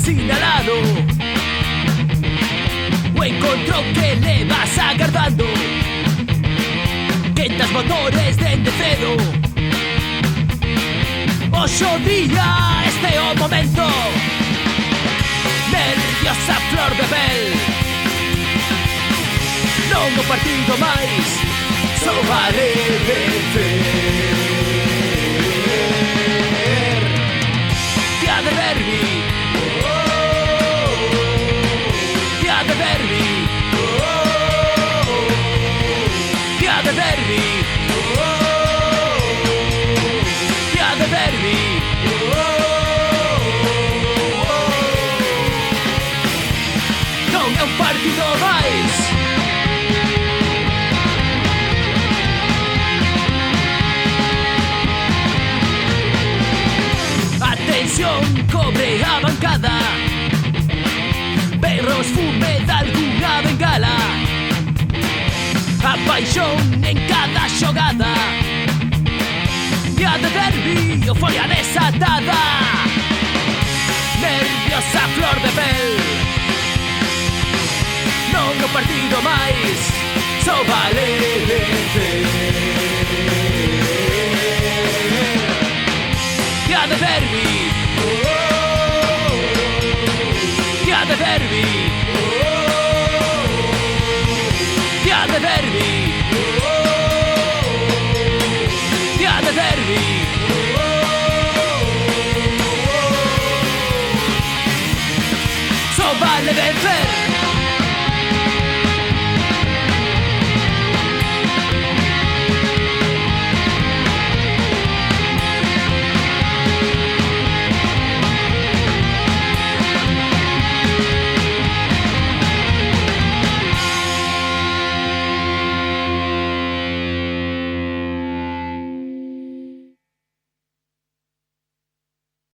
sinalado o encontro que le vas agardando. Quentas motores dende cedo. Oxo día, este é o momento. Nervios a flor de pel. Non o partido máis, só vale vencer. Día de derbi, día de derbi, día de derbi, día de derbi. Non é un partido máis. Atención, cobre a bancada. Berros, fume de alguna bengala. A paixón en cada xogada. Día de derbi, euforia desatada. Nervios a flor de pel. Non o partido máis, só vale vencer. Día de derbi, día de derbi, día de derbi.